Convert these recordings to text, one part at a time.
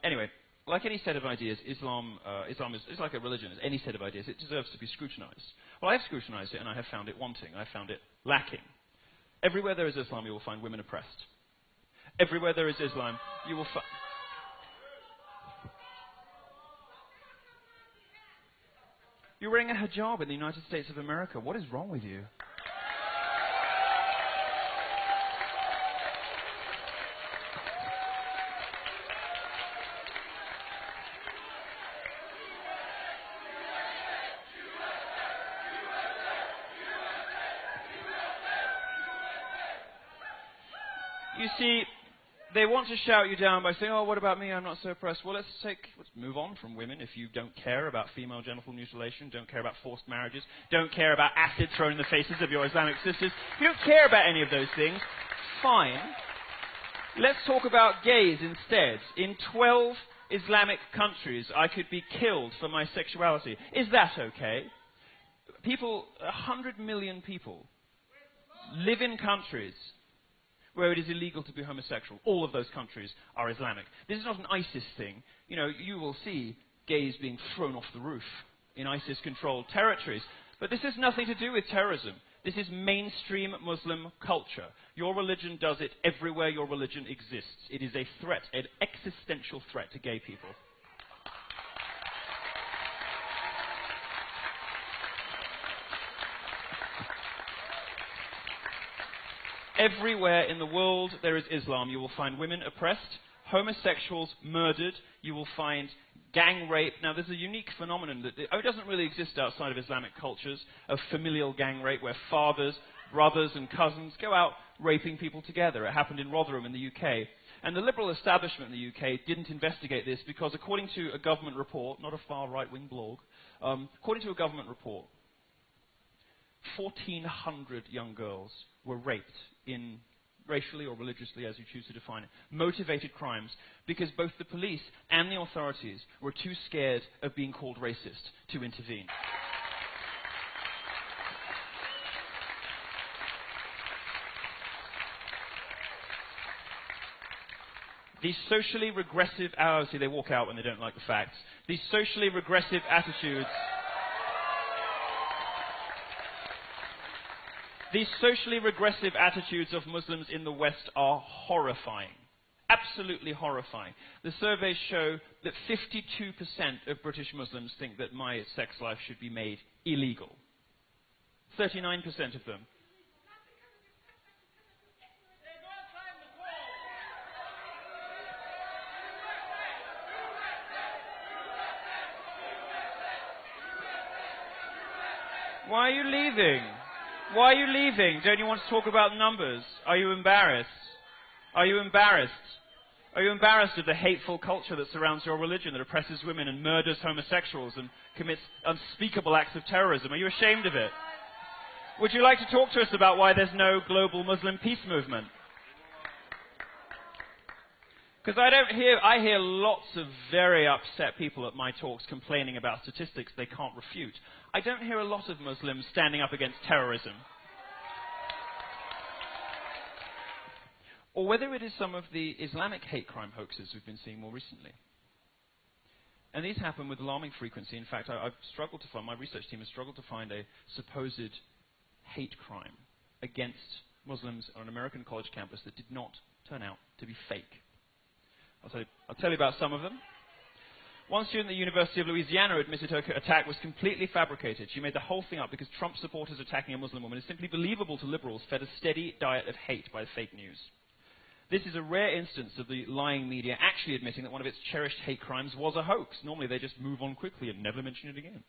Anyway, like any set of ideas, Islam is like a religion. As any set of ideas, it deserves to be scrutinized. Well, I have scrutinized it, and I have found it wanting. I have found it lacking. Everywhere there is Islam, you will find women oppressed. Everywhere there is Islam, you will find... You're wearing a hijab in the United States of America. What is wrong with you? You see, they want to shout you down by saying, oh, what about me? I'm not so oppressed. Well, let's move on from women if you don't care about female genital mutilation, don't care about forced marriages, don't care about acid thrown in the faces of your Islamic sisters. If you don't care about any of those things, fine. Let's talk about gays instead. In 12 Islamic countries, I could be killed for my sexuality. Is that okay? 100 million people live in countries where it is illegal to be homosexual. All of those countries are Islamic. This is not an ISIS thing. You know, you will see gays being thrown off the roof in ISIS-controlled territories. But this has nothing to do with terrorism. This is mainstream Muslim culture. Your religion does it everywhere your religion exists. It is a threat, an existential threat to gay people. Everywhere in the world there is Islam, you will find women oppressed, homosexuals murdered, you will find gang rape. Now, there's a unique phenomenon that it doesn't really exist outside of Islamic cultures, of familial gang rape, where fathers, brothers and cousins go out raping people together. It happened in Rotherham in the UK. And the liberal establishment in the UK didn't investigate this because, according to a government report, not a far right-wing blog, according to a government report, 1,400 young girls were raped in racially or religiously, as you choose to define it, motivated crimes, because both the police and the authorities were too scared of being called racist to intervene. These socially regressive, see, they walk out when they don't like the facts. These socially regressive attitudes... These socially regressive attitudes of Muslims in the West are horrifying. Absolutely horrifying. The surveys show that 52% of British Muslims think that my sex life should be made illegal. 39% of them. Why are you leaving? Why are you leaving? Don't you want to talk about numbers? Are you embarrassed? Are you embarrassed? Are you embarrassed of the hateful culture that surrounds your religion, that oppresses women and murders homosexuals and commits unspeakable acts of terrorism? Are you ashamed of it? Would you like to talk to us about why there's no global Muslim peace movement? Because I hear lots of very upset people at my talks complaining about statistics they can't refute. I don't hear a lot of Muslims standing up against terrorism. Or whether it is some of the Islamic hate crime hoaxes we've been seeing more recently. And these happen with alarming frequency. In fact, I've struggled to find, my research team has struggled to find a supposed hate crime against Muslims on an American college campus that did not turn out to be fake. I'll tell you about some of them. One student at the University of Louisiana admitted her attack was completely fabricated. She made the whole thing up because Trump supporters attacking a Muslim woman is simply believable to liberals fed a steady diet of hate by fake news. This is a rare instance of the lying media actually admitting that one of its cherished hate crimes was a hoax. Normally they just move on quickly and never mention it again.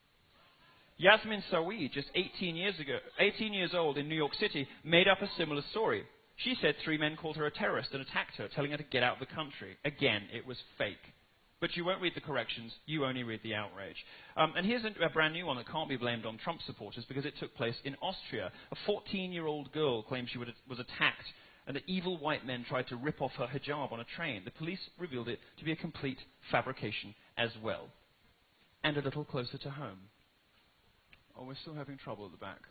Yasmin Saweed, just 18 years old in New York City, made up a similar story. She said 3 men called her a terrorist and attacked her, telling her to get out of the country. Again, it was fake. But you won't read the corrections, you only read the outrage. And here's a brand new one that can't be blamed on Trump supporters because it took place in Austria. A 14-year-old girl claimed she was attacked and that evil white men tried to rip off her hijab on a train. The police revealed it to be a complete fabrication as well. And a little closer to home. Oh, we're still having trouble at the back.